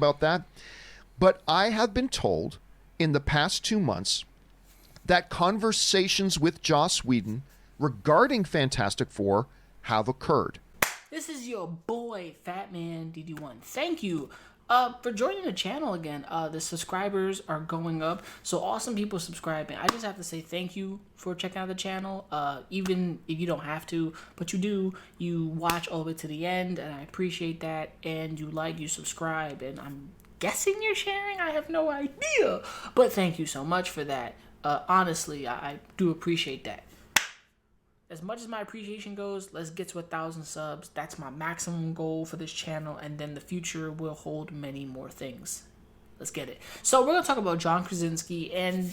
about that. But I have been told in the past 2 months that conversations with Joss Whedon regarding Fantastic Four have occurred. This is your boy, Fat Man DD1. Thank you for joining the channel again. The subscribers are going up, so awesome people subscribing. I just have to say thank you for checking out the channel. Even if you don't have to, but you do, you watch all the way to the end, and I appreciate that. And you like, you subscribe, and I'm guessing you're sharing. I have no idea, but thank you so much for that. Honestly, I do appreciate that. As much as my appreciation goes, let's get to 1,000 subs. That's my maximum goal for this channel, and then the future will hold many more things. Let's get it. So we're gonna talk about John Krasinski, and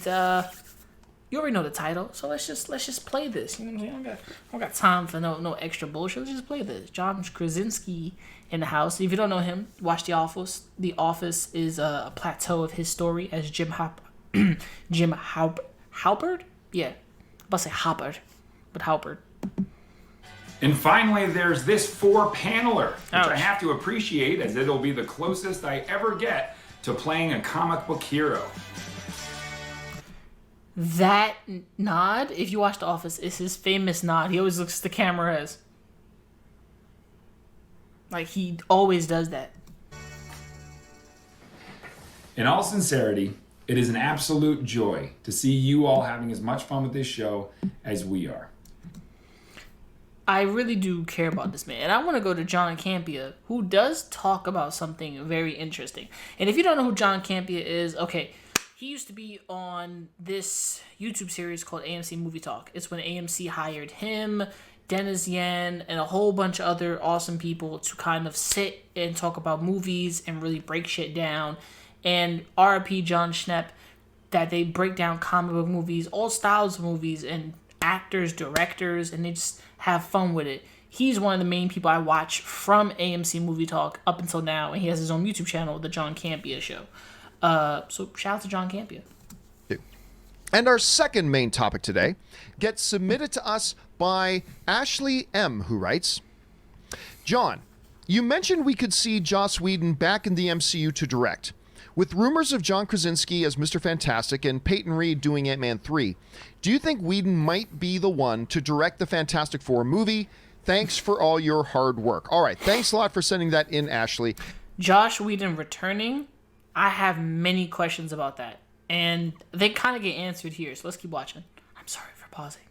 you already know the title. So let's just play this. You know what I'm saying? I don't got time for no extra bullshit. Let's just play this. John Krasinski in the house. If you don't know him, watch The Office. The Office is a plateau of his story as Jim Halpert. Yeah, I'm about to say Halpert. But Halpert. And finally, there's this four-paneler, which I have to appreciate, as it'll be the closest I ever get to playing a comic book hero. That nod, if you watch The Office, is his famous nod. He always looks at the camera as... like, he always does that. In all sincerity, it is an absolute joy to see you all having as much fun with this show as we are. I really do care about this man. And I want to go to John Campia, who does talk about something very interesting. And if you don't know who John Campia is, okay, he used to be on this YouTube series called AMC Movie Talk. It's when AMC hired him, Dennis Yan, and a whole bunch of other awesome people to kind of sit and talk about movies and really break shit down. And RIP John Schnepp, that they break down comic book movies, all styles of movies, and actors, directors, and they just have fun with it. He's one of the main people I watch from AMC Movie Talk up until now, and he has his own YouTube channel, The John Campia Show. So shout out to John Campia. And our second main topic today gets submitted to us by Ashley M., who writes, John, you mentioned we could see Joss Whedon back in the MCU to direct. With rumors of John Krasinski as Mr. Fantastic and Peyton Reed doing Ant-Man 3, do you think Whedon might be the one to direct the Fantastic Four movie? Thanks for all your hard work. All right, thanks a lot for sending that in, Ashley. Josh Whedon returning, I have many questions about that. And they kind of get answered here, so let's keep watching. I'm sorry for pausing.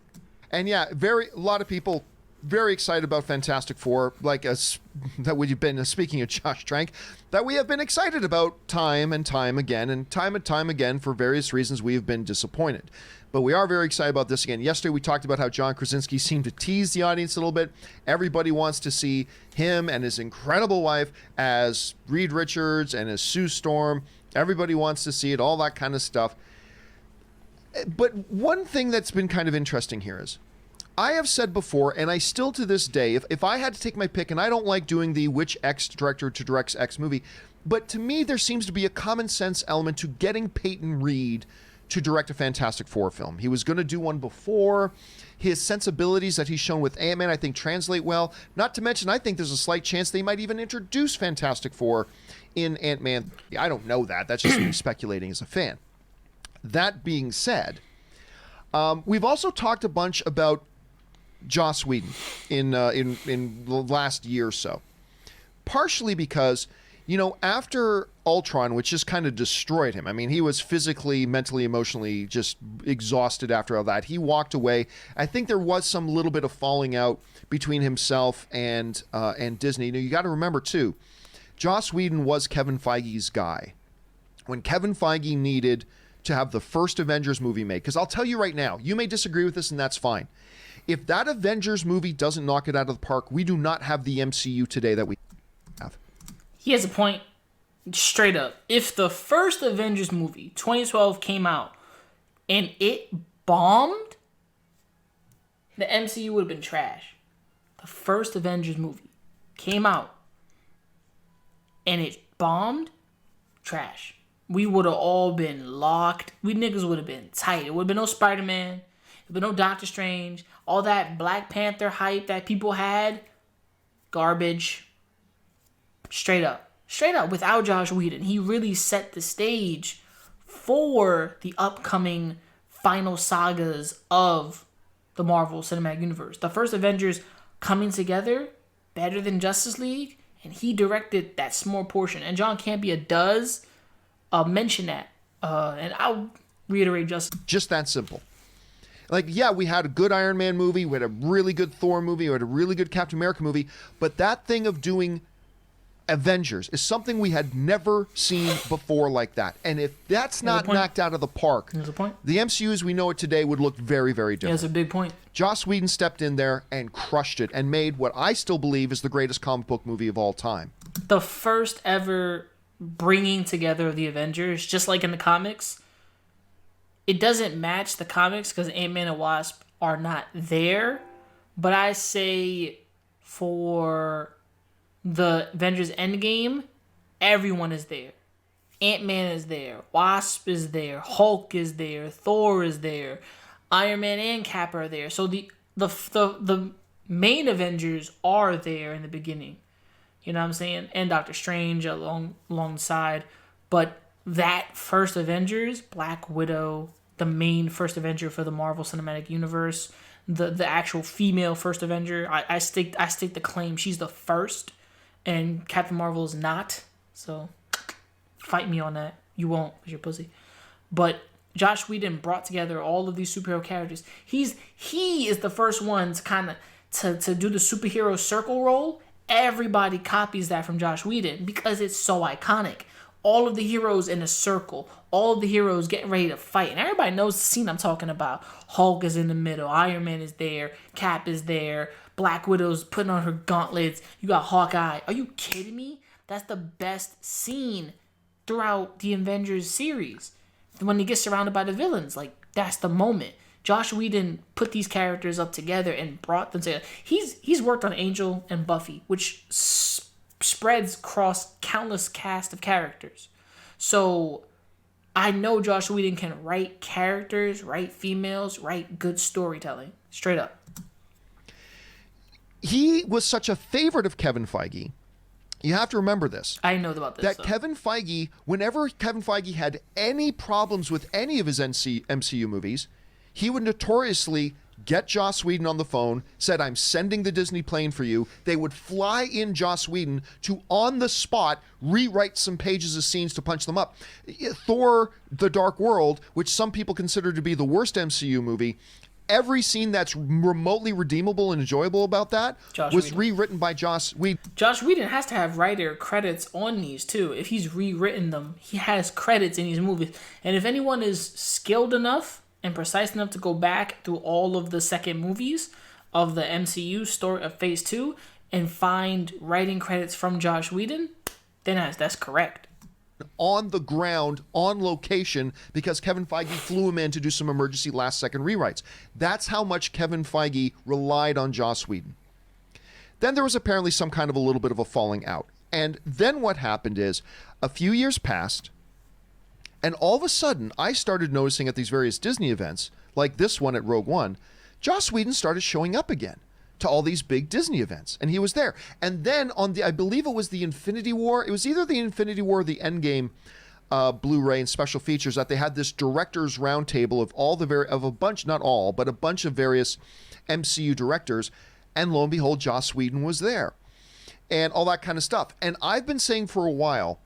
And yeah, a lot of people very excited about Fantastic Four, like us, that we've been, speaking of Josh Trank, that we have been excited about time and time again for various reasons we have been disappointed. But we are very excited about this again. Yesterday we talked about how John Krasinski seemed to tease the audience a little bit. Everybody wants to see him and his incredible wife as Reed Richards and as Sue Storm. Everybody wants to see it, all that kind of stuff. But one thing that's been kind of interesting here is, I have said before, and I still to this day, if I had to take my pick, and I don't like doing the which X director to direct X movie, but to me there seems to be a common sense element to getting Peyton Reed to direct a Fantastic Four film. He was going to do one before. His sensibilities that he's shown with Ant-Man, I think, translate well. Not to mention, I think there's a slight chance they might even introduce Fantastic Four in Ant-Man. I don't know that. That's just me speculating as a fan. That being said, we've also talked a bunch about Joss Whedon in the last year or so, partially because, you know, after Ultron, which just kind of destroyed him. I mean, he was physically, mentally, emotionally just exhausted after all that. He walked away. I think there was some little bit of falling out between himself and Disney. Now, you got to remember too, Joss Whedon was Kevin Feige's guy. When Kevin Feige needed to have the first Avengers movie made, because I'll tell you right now, you may disagree with this and that's fine. If that Avengers movie doesn't knock it out of the park, we do not have the MCU today that we have. He has a point, straight up. If the first Avengers movie, 2012, came out and it bombed, the MCU would have been trash. The first Avengers movie came out and it bombed, trash. We would have all been locked. We niggas would have been tight. It would have been no Spider-Man. It would have been no Doctor Strange. All that Black Panther hype that people had, garbage. Straight up. straight up, without Josh Whedon, he really set the stage for the upcoming final sagas of the Marvel Cinematic Universe. The first Avengers coming together better than Justice League, and he directed that small portion. And John Campea does mention that, and I'll reiterate just that simple. Like, yeah, we had a good Iron Man movie, we had a really good Thor movie, we had a really good Captain America movie, but that thing of doing Avengers is something we had never seen before like that. And if that's not knocked out of the park, the MCU as we know it today would look very, very different. Yeah, that's a big point. Joss Whedon stepped in there and crushed it and made what I still believe is the greatest comic book movie of all time. The first ever bringing together of the Avengers, just like in the comics. It doesn't match the comics because Ant-Man and Wasp are not there. But I say for the Avengers Endgame, everyone is there. Ant-Man is there. Wasp is there. Hulk is there. Thor is there. Iron Man and Cap are there. So the main Avengers are there in the beginning. You know what I'm saying? And Doctor Strange alongside. But that first Avengers, Black Widow, the main first Avenger for the Marvel Cinematic Universe, the actual female first Avenger, I stick the claim she's the first, and Captain Marvel is not. So fight me on that. You won't, because you're pussy. But Josh Whedon brought together all of these superhero characters. He is the first one to kind of to do the superhero circle role. Everybody copies that from Josh Whedon because it's so iconic. All of the heroes in a circle. All of the heroes getting ready to fight. And everybody knows the scene I'm talking about. Hulk is in the middle. Iron Man is there. Cap is there. Black Widow's putting on her gauntlets. You got Hawkeye. Are you kidding me? That's the best scene throughout the Avengers series. When he gets surrounded by the villains. Like, that's the moment. Josh Whedon put these characters up together and brought them together. He's worked on Angel and Buffy, which spreads across countless cast of characters. So I know Josh Whedon can write characters, write females, write good storytelling. Straight up. He was such a favorite of Kevin Feige. You have to remember this. I know about this. That Kevin Feige, whenever Kevin Feige had any problems with any of his MCU movies, he would notoriously get Joss Whedon on the phone, said, I'm sending the Disney plane for you. They would fly in Joss Whedon to, on the spot, rewrite some pages of scenes to punch them up. Thor, The Dark World, which some people consider to be the worst MCU movie, every scene that's remotely redeemable and enjoyable about that was rewritten by Joss Whedon. Josh Whedon has to have writer credits on these, too. If he's rewritten them, he has credits in these movies. And if anyone is skilled enough and precise enough to go back through all of the second movies of the MCU story of Phase 2 and find writing credits from Josh Whedon, then that's correct. On the ground, on location, because Kevin Feige flew him in to do some emergency last-second rewrites. That's how much Kevin Feige relied on Joss Whedon. Then there was apparently some kind of a little bit of a falling out. And then what happened is, a few years passed, and all of a sudden, I started noticing at these various Disney events, like this one at Rogue One, Joss Whedon started showing up again to all these big Disney events, and he was there. And then on the, I believe it was the Infinity War, it was either the Infinity War or the Endgame Blu-ray and special features, that they had this directors roundtable of all the of a bunch, not all, but a bunch of various MCU directors, and lo and behold, Joss Whedon was there, and all that kind of stuff. And I've been saying for a while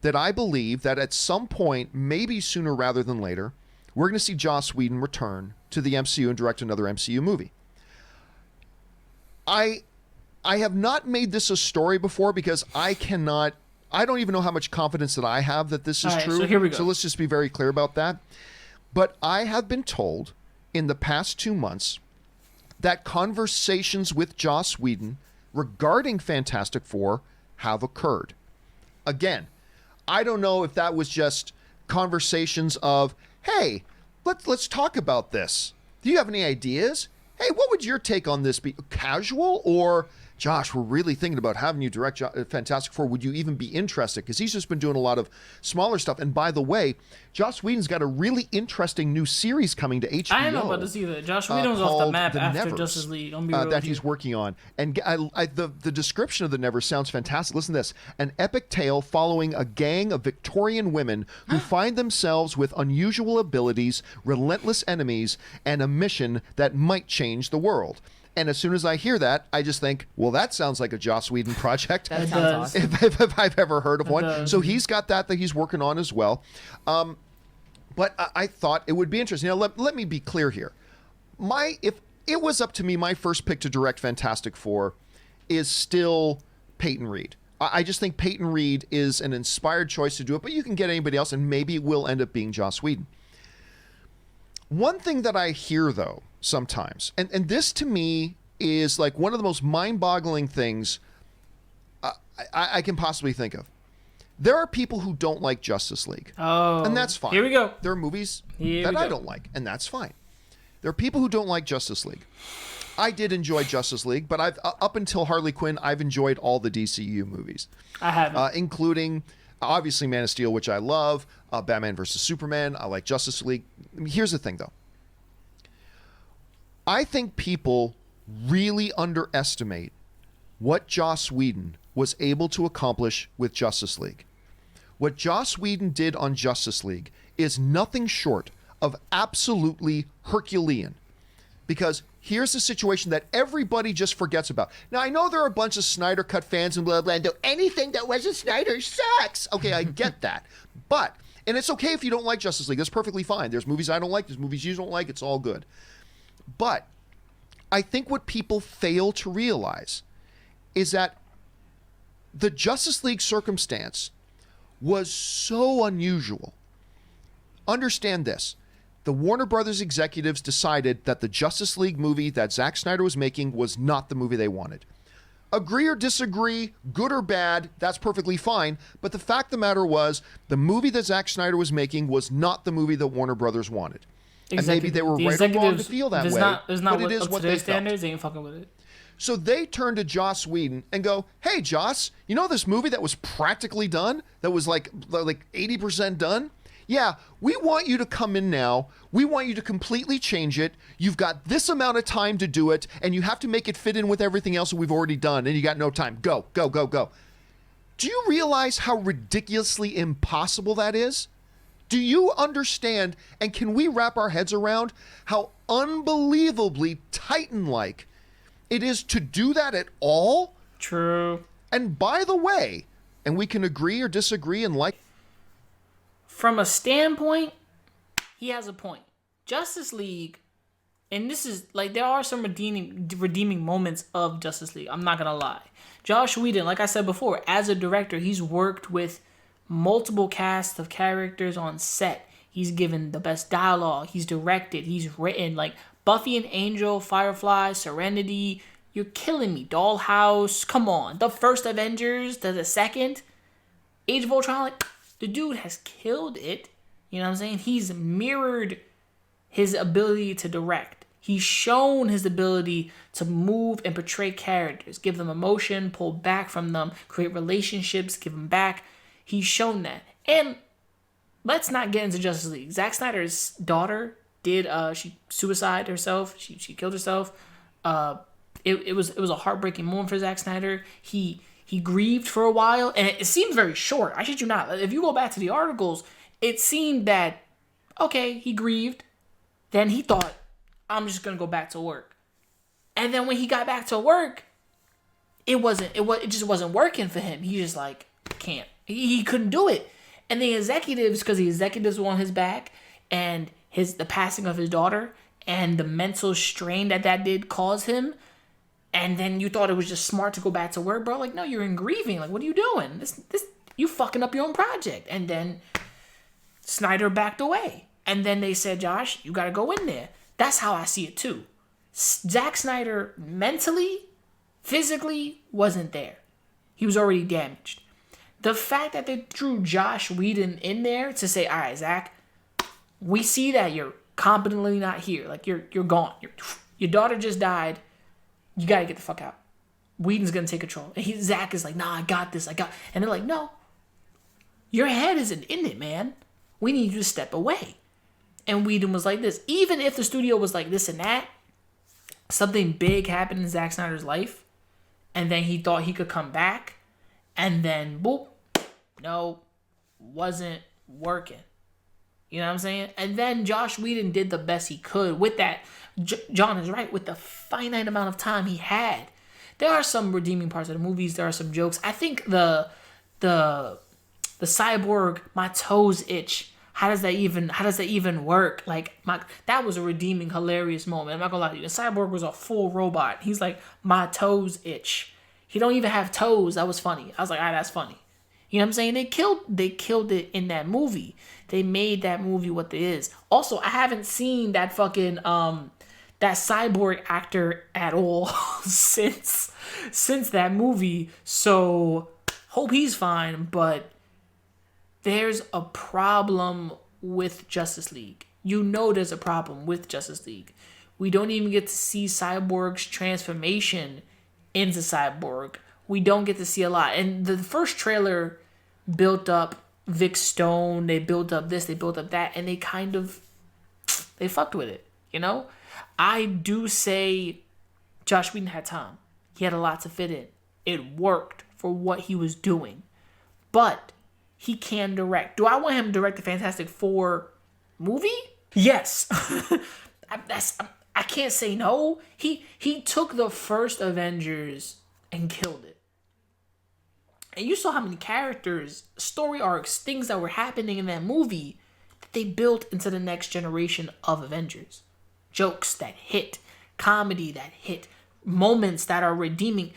that I believe that at some point, maybe sooner rather than later, we're going to see Joss Whedon return to the MCU and direct another MCU movie. I have not made this a story before because I don't even know how much confidence that I have that this is true. So here we go. So let's just be very clear about that. But I have been told in the past 2 months that conversations with Joss Whedon regarding Fantastic Four have occurred. Again, I don't know if that was just conversations of, hey, let's talk about this. Do you have any ideas? Hey, what would your take on this be? Casual or Josh, we're really thinking about having you direct Fantastic Four. Would you even be interested? Because he's just been doing a lot of smaller stuff. And by the way, Joss Whedon's got a really interesting new series coming to HBO. I am about to see that. Josh Whedon's off the map after Justice League. That he's working on. And the description of the Nevers sounds fantastic. Listen to this. An epic tale following a gang of Victorian women who find themselves with unusual abilities, relentless enemies, and a mission that might change the world. And as soon as I hear that, I just think, well, that sounds like a Joss Whedon project. That sounds awesome. If I've ever heard of one. So he's got that he's working on as well. But I thought it would be interesting. Now, let me be clear here. If it was up to me, my first pick to direct Fantastic Four is still Peyton Reed. I just think Peyton Reed is an inspired choice to do it, but you can get anybody else, and maybe it will end up being Joss Whedon. One thing that I hear, though, sometimes, and this to me is like one of the most mind-boggling things I can possibly think of. There are people who don't like Justice League. Oh. And that's fine. Here we go. There are movies that I don't like, and that's fine. There are people who don't like Justice League. I did enjoy Justice League, but I've up until Harley Quinn, I've enjoyed all the DCU movies. I haven't. Including, obviously, Man of Steel, which I love, Batman vs. Superman. I like Justice League. Here's the thing, though. I think people really underestimate what Joss Whedon was able to accomplish with Justice League. What Joss Whedon did on Justice League is nothing short of absolutely Herculean. Because here's the situation that everybody just forgets about. Now, I know there are a bunch of Snyder Cut fans and blah, blah, blah. Anything that wasn't Snyder sucks. Okay, I get that. But, and it's okay if you don't like Justice League. That's perfectly fine. There's movies I don't like. There's movies you don't like. It's all good. But I think what people fail to realize is that the Justice League circumstance was so unusual. Understand this. The Warner Brothers executives decided that the Justice League movie that Zack Snyder was making was not the movie they wanted. Agree or disagree, good or bad, that's perfectly fine. But the fact of the matter was, the movie that Zack Snyder was making was not the movie that Warner Brothers wanted. And maybe they were right or wrong to feel that way. But it is what they standards, they ain't fucking with it. So they turn to Joss Whedon and go, hey, Joss, you know this movie that was practically done? That was like 80% done? Yeah, we want you to come in now. We want you to completely change it. You've got this amount of time to do it, and you have to make it fit in with everything else that we've already done, and you got no time. Go, go, go, go. Do you realize how ridiculously impossible that is? Do you understand, and can we wrap our heads around how unbelievably Titan-like it is to do that at all? True. And by the way, and we can agree or disagree and like... From a standpoint, he has a point. Justice League, and this is, like, there are some redeeming moments of Justice League. I'm not going to lie. Joss Whedon, like I said before, as a director, he's worked with multiple casts of characters on set. He's given the best dialogue. He's directed. He's written, like, Buffy and Angel, Firefly, Serenity. You're killing me. Dollhouse. Come on. The first Avengers to the second. Age of Ultron. Like, the dude has killed it. You know what I'm saying? He's mirrored his ability to direct. He's shown his ability to move and portray characters. Give them emotion, pull back from them, create relationships, give them back. He's shown that. And let's not get into Justice League. Zack Snyder's daughter did she suicide herself. She killed herself. It was a heartbreaking moment for Zack Snyder. He grieved for a while, and it seems very short. I shit you not. If you go back to the articles, it seemed that, okay, he grieved. Then he thought, I'm just gonna go back to work. And then when he got back to work, it just wasn't working for him. He just like can't. He couldn't do it. And the executives, because the executives were on his back, and the passing of his daughter, and the mental strain that did cause him. And then you thought it was just smart to go back to work, bro. Like, no, you're in grieving. Like, what are you doing? This you fucking up your own project. And then Snyder backed away. And then they said, Josh, you got to go in there. That's how I see it too. Zack Snyder mentally, physically wasn't there. He was already damaged. The fact that they threw Joss Whedon in there to say, all right, Zach, we see that you're competently not here. Like, you're gone. Your daughter just died. You got to get the fuck out. Whedon's gonna take control. And Zack is like, nah, I got this. And they're like, no, your head isn't in it, man. We need you to step away. And Whedon was like this. Even if the studio was like this and that, something big happened in Zack Snyder's life, and then he thought he could come back, and then boop, no, wasn't working. You know what I'm saying? And then Josh Whedon did the best he could with that. John is right, with the finite amount of time he had. There are some redeeming parts of the movies. There are some jokes. I think the cyborg, my toes itch. How does that even work? Like, that was a redeeming, hilarious moment. I'm not gonna lie to you. The cyborg was a full robot. He's like, my toes itch. He don't even have toes. That was funny. I was like, that's funny. You know what I'm saying? They killed it in that movie. They made that movie what it is. Also, I haven't seen that fucking that cyborg actor at all since that movie. So hope he's fine, but there's a problem with Justice League. You know there's a problem with Justice League. We don't even get to see Cyborg's transformation into Cyborg. We don't get to see a lot. And the first trailer built up Vic Stone. They built up this. They built up that. And they fucked with it, you know? I do say Josh Whedon had time. He had a lot to fit in. It worked for what he was doing. But he can direct. Do I want him to direct the Fantastic Four movie? Yes. I can't say no. He took the first Avengers and killed it. And you saw how many characters, story arcs, things that were happening in that movie that they built into the next generation of Avengers. Jokes that hit, comedy that hit, moments that are redeeming.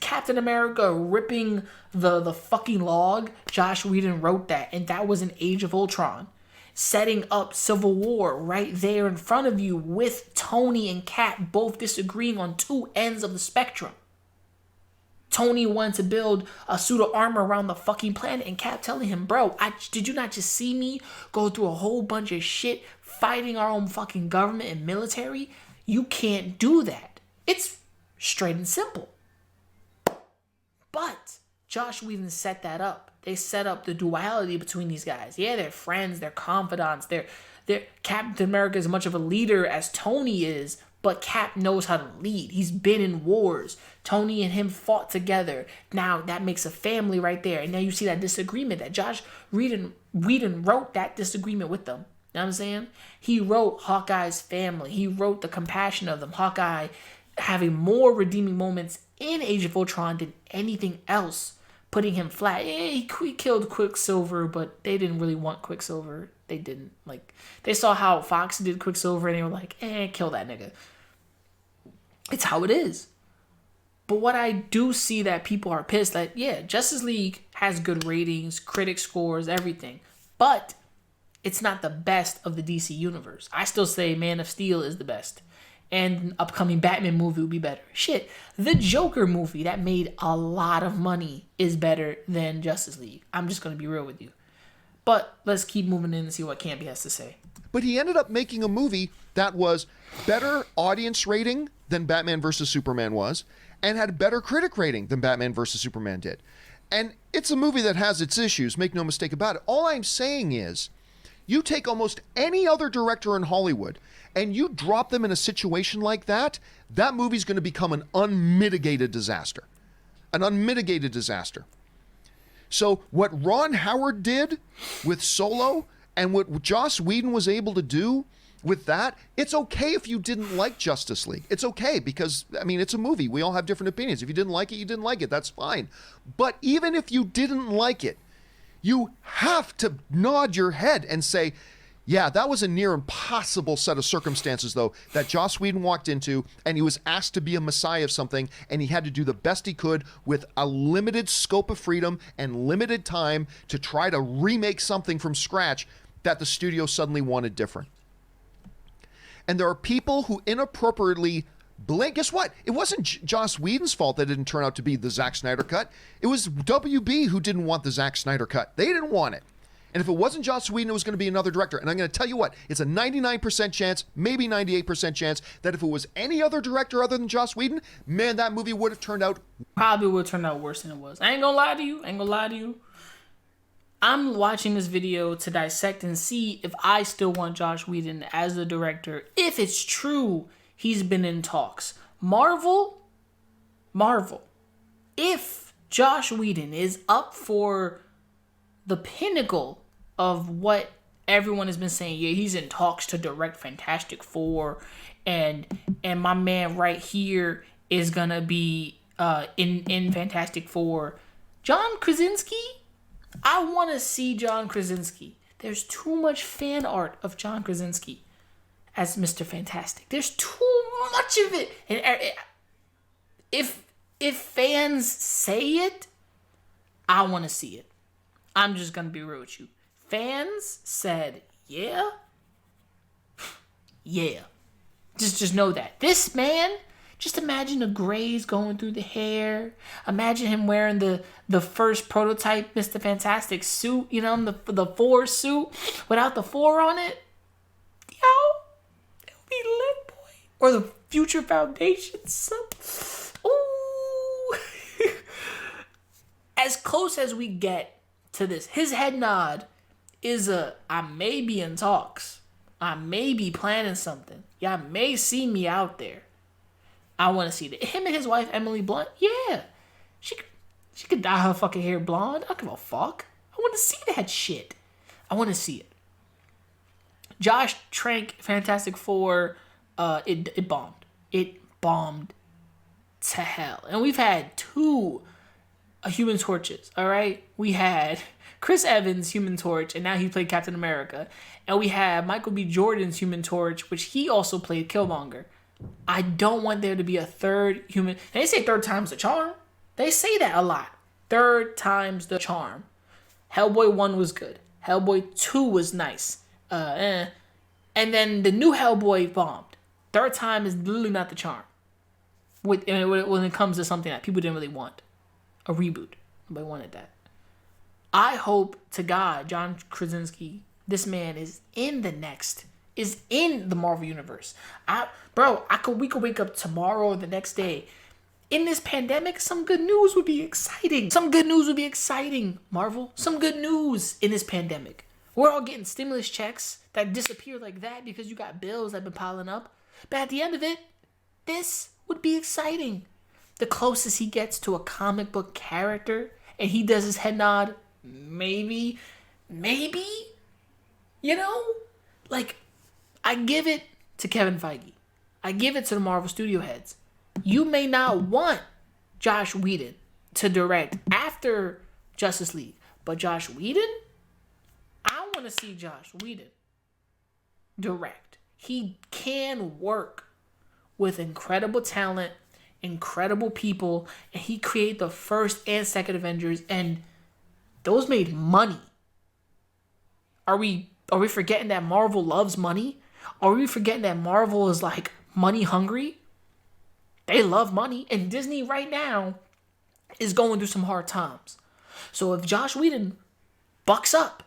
Captain America ripping the fucking log. Josh Whedon wrote that, and that was in Age of Ultron. Setting up Civil War right there in front of you with Tony and Cap both disagreeing on two ends of the spectrum. Tony wanted to build a suit of armor around the fucking planet, and Cap telling him, bro, did you not just see me go through a whole bunch of shit fighting our own fucking government and military? You can't do that. It's straight and simple. But Josh Whedon set that up. They set up the duality between these guys. Yeah, they're friends, they're confidants, they're Captain America is as much of a leader as Tony is, but Cap knows how to lead. He's been in wars. Tony and him fought together. Now that makes a family right there. And now you see that disagreement that Josh Whedon wrote that disagreement with them. You know what I'm saying? He wrote Hawkeye's family. He wrote the compassion of them. Hawkeye having more redeeming moments in Age of Ultron than anything else, putting him flat. Yeah, he killed Quicksilver, but they didn't really want Quicksilver. They didn't. Like, they saw how Fox did Quicksilver, and they were like, kill that nigga. It's how it is. But what I do see that people are pissed that, yeah, Justice League has good ratings, critic scores, everything. But it's not the best of the DC universe. I still say Man of Steel is the best. And an upcoming Batman movie would be better. Shit, the Joker movie that made a lot of money is better than Justice League. I'm just going to be real with you. But let's keep moving in and see what Campy has to say. But he ended up making a movie that was better audience rating than Batman vs. Superman was, and had better critic rating than Batman vs. Superman did. And it's a movie that has its issues, make no mistake about it. All I'm saying is, you take almost any other director in Hollywood and you drop them in a situation like that, that movie's going to become an unmitigated disaster. An unmitigated disaster. So what Ron Howard did with Solo and what Joss Whedon was able to do with that, it's okay if you didn't like Justice League. It's okay because, I mean, it's a movie. We all have different opinions. If you didn't like it, you didn't like it. That's fine. But even if you didn't like it, you have to nod your head and say, yeah, that was a near impossible set of circumstances, though, that Joss Whedon walked into, and he was asked to be a messiah of something, and he had to do the best he could with a limited scope of freedom and limited time to try to remake something from scratch that the studio suddenly wanted different. And there are people who inappropriately blame. Guess what? It wasn't Joss Whedon's fault that it didn't turn out to be the Zack Snyder cut. It was WB who didn't want the Zack Snyder cut. They didn't want it. And if it wasn't Joss Whedon, it was going to be another director. And I'm going to tell you what, it's a 99% chance, maybe 98% chance, that if it was any other director other than Joss Whedon, man, that movie would have turned out... Probably would have turned out worse than it was. I ain't gonna lie to you. I'm watching this video to dissect and see if I still want Joss Whedon as the director. If it's true, he's been in talks. Marvel, if Joss Whedon is up for the pinnacle of what everyone has been saying, yeah, he's in talks to direct Fantastic Four, and my man right here is gonna be in Fantastic Four. John Krasinski, I want to see John Krasinski. There's too much fan art of John Krasinski as Mr. Fantastic. There's too much of it. And if fans say it, I want to see it. I'm just going to be real with you. Fans said, yeah. Yeah. Just know that. This man, just imagine the grays going through the hair. Imagine him wearing the first prototype Mr. Fantastic suit, the 4 suit without the 4 on it. Yo, it'll be lit, boy. Or the Future Foundation. Ooh. As close as we get to this, his head nod is I may be in talks. I may be planning something. Y'all may see me out there. I want to see that. Him and his wife, Emily Blunt, yeah. She could dye her fucking hair blonde. I don't give a fuck. I want to see that shit. I want to see it. Josh Trank, Fantastic Four, it bombed. It bombed to hell. And we've had 2 Human Torches, all right? We had Chris Evans' Human Torch, and now he played Captain America. And we had Michael B. Jordan's Human Torch, which he also played Killmonger. I don't want there to be a third human. They say third time's the charm. They say that a lot. Third time's the charm. Hellboy 1 was good. Hellboy 2 was nice. And then the new Hellboy bombed. Third time is literally not the charm. When it comes to something that people didn't really want. A reboot. Nobody wanted that. I hope to God, John Krasinski, this man is in the Marvel Universe. We could wake up tomorrow or the next day. In this pandemic, some good news would be exciting. Marvel. Some good news in this pandemic. We're all getting stimulus checks that disappear like that because you got bills that have been piling up. But at the end of it, this would be exciting. The closest he gets to a comic book character and he does his head nod, maybe, I give it to Kevin Feige. I give it to the Marvel Studio heads. You may not want Joss Whedon to direct after Justice League, but Joss Whedon, I want to see Joss Whedon direct. He can work with incredible talent, incredible people, and he created the first and second Avengers, and those made money. Are we forgetting that Marvel loves money? Are we forgetting that Marvel is like money hungry? They love money, and Disney right now is going through some hard times. So if Joss Whedon bucks up,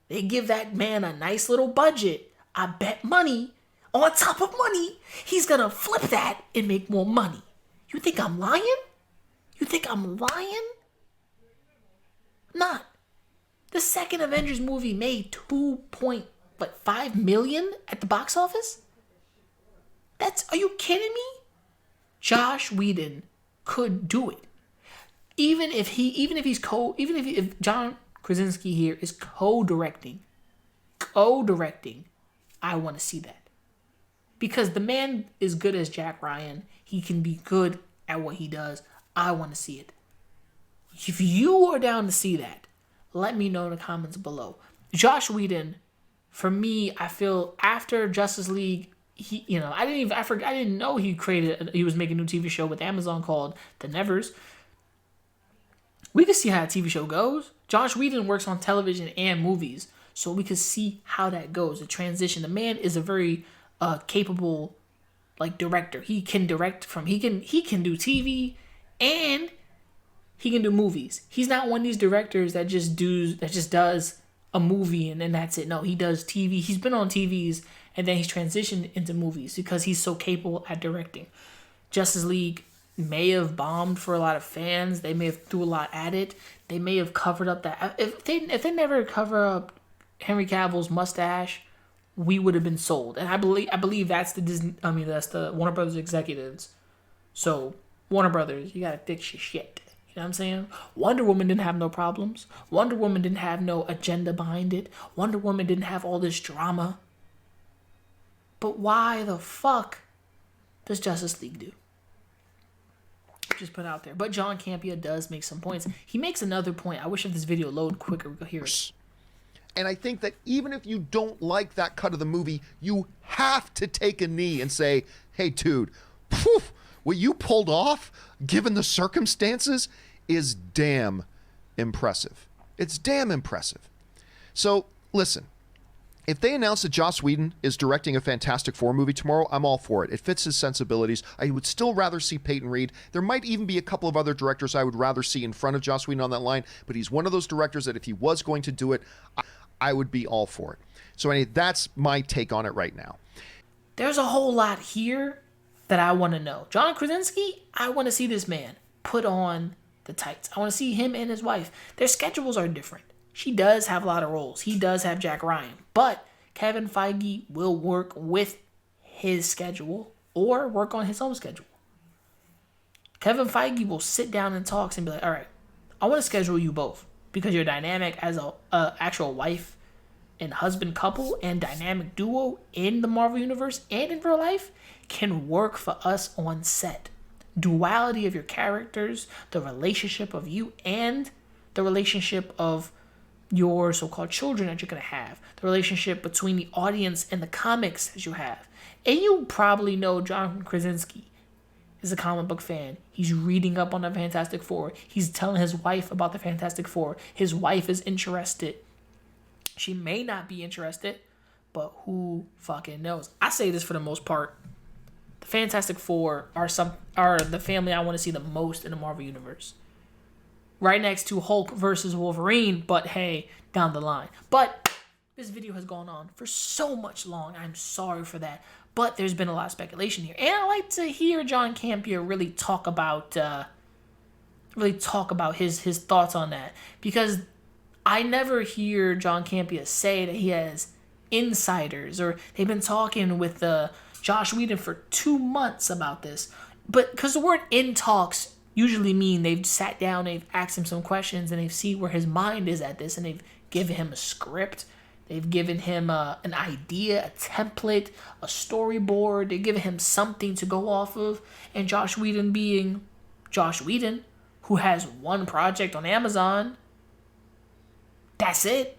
they give that man a nice little budget, I bet money, on top of money, he's gonna flip that and make more money. You think I'm lying? Not. The second Avengers movie made $2.5 million at the box office? Are you kidding me? Joss Whedon could do it. Even if John Krasinski here is co-directing, I want to see that. Because the man is good as Jack Ryan. He can be good at what he does. I want to see it. If you are down to see that, let me know in the comments below. Joss Whedon, for me, I feel after Justice League, I didn't know he was making a new TV show with Amazon called The Nevers. We could see how a TV show goes. Joss Whedon works on television and movies, so we could see how that goes. The transition. The man is a very capable director. He can direct he can do TV and he can do movies. He's not one of these directors that just does a movie and then that's it. No, he does TV. He's been on TVs and then he's transitioned into movies because he's so capable at directing. Justice League may have bombed for a lot of fans. They may have threw a lot at it. They may have covered up that. If they never cover up Henry Cavill's mustache, we would have been sold. And I believe that's the Disney. I mean, that's the Warner Brothers executives. So Warner Brothers, you gotta fix your shit. You know what I'm saying? Wonder Woman didn't have no problems. Wonder Woman didn't have no agenda behind it. Wonder Woman didn't have all this drama. But why the fuck does Justice League do? Just put it out there. But John Campea does make some points. He makes another point. I wish if this video load quicker, we could hear it. And I think that even if you don't like that cut of the movie, you have to take a knee and say, hey, dude, whew, what you pulled off, given the circumstances, is damn impressive. It's damn impressive. So, listen, if they announce that Joss Whedon is directing a Fantastic Four movie tomorrow, I'm all for it. It fits his sensibilities. I would still rather see Peyton Reed. There might even be a couple of other directors I would rather see in front of Joss Whedon on that line, but he's one of those directors that if he was going to do it, I would be all for it. So anyway, that's my take on it right now. There's a whole lot here that I want to know. John Krasinski, I want to see this man put on the tights. I want to see him and his wife. Their schedules are different. She does have a lot of roles. He does have Jack Ryan. But Kevin Feige will work with his schedule or work on his own schedule. Kevin Feige will sit down and talk and be like, all right, I want to schedule you both because you're dynamic as a actual wife and husband couple and dynamic duo in the Marvel Universe and in real life can work for us on set. Duality of your characters, the relationship of you and the relationship of your so-called children that you're going to have, the relationship between the audience and the comics that you have. And you probably know John Krasinski is a comic book fan. He's reading up on the Fantastic Four. He's telling his wife about the Fantastic Four. His wife is interested. She may not be interested, but who fucking knows? I say this for the most part. The Fantastic Four are the family I want to see the most in the Marvel Universe. Right next to Hulk versus Wolverine, but hey, down the line. But this video has gone on for so much long. I'm sorry for that. But there's been a lot of speculation here. And I like to hear John Campea really talk about his thoughts on that. Because I never hear John Campea say that he has insiders or they've been talking with Josh Whedon for 2 months about this. But because the word in talks usually mean they've sat down, they've asked him some questions, and they've seen where his mind is at this, and they've given him a script. They've given him an idea, a template, a storyboard. They've given him something to go off of. And Josh Whedon being Josh Whedon, who has one project on Amazon, that's it.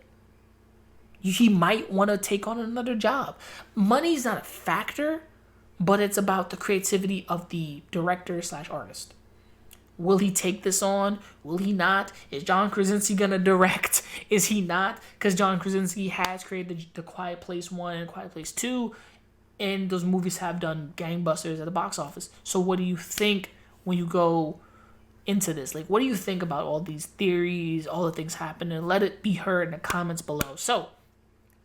He might want to take on another job. Money's not a factor, but it's about the creativity of the director/artist. Will he take this on? Will he not? Is John Krasinski going to direct? Is he not? Because John Krasinski has created the Quiet Place 1 and Quiet Place 2, and those movies have done gangbusters at the box office. So what do you think when you go into this? Like, what do you think about all these theories, all the things happening? Let it be heard in the comments below. So,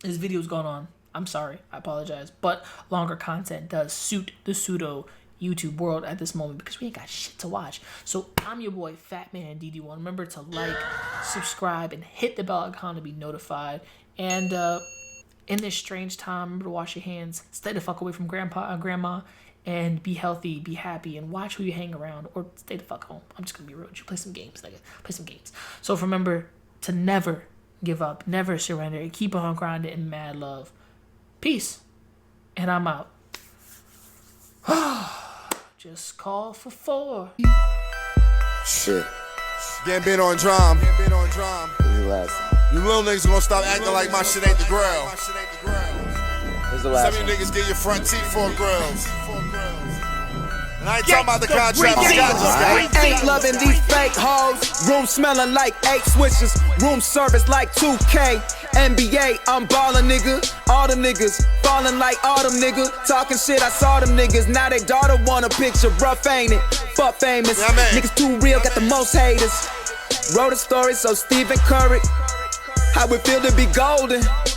this video's gone on. I'm sorry. I apologize. But longer content does suit the pseudo YouTube world at this moment because we ain't got shit to watch. So I'm your boy Fat Man DD1. Remember to like, subscribe, and hit the bell icon to be notified. And in this strange time, remember to wash your hands, stay the fuck away from grandpa and grandma, and be healthy, be happy, and watch who you hang around, or stay the fuck home. I'm just gonna be real with you. Play some games, nigga. Play some games. So remember to never give up, never surrender, and keep on grinding in mad love. Peace. And I'm out. Just call for 4. Shit. Gambit on drum. This is the last one. You little niggas gonna stop acting like my shit ain't the grill. This is the last Some of you one. niggas get your front teeth for grills. And I ain't talking about the contract. Ain't loving these fake hoes. Room smelling like 8 switches. Room service like 2K. NBA, I'm ballin', nigga. All them niggas falling like autumn, nigga. Talking shit, I saw them niggas. Now they daughter want a picture. Rough, ain't it? Fuck famous. Yeah, man. Niggas too real, got the most haters. Wrote a story, so Stephen Curry. How it feel to be golden.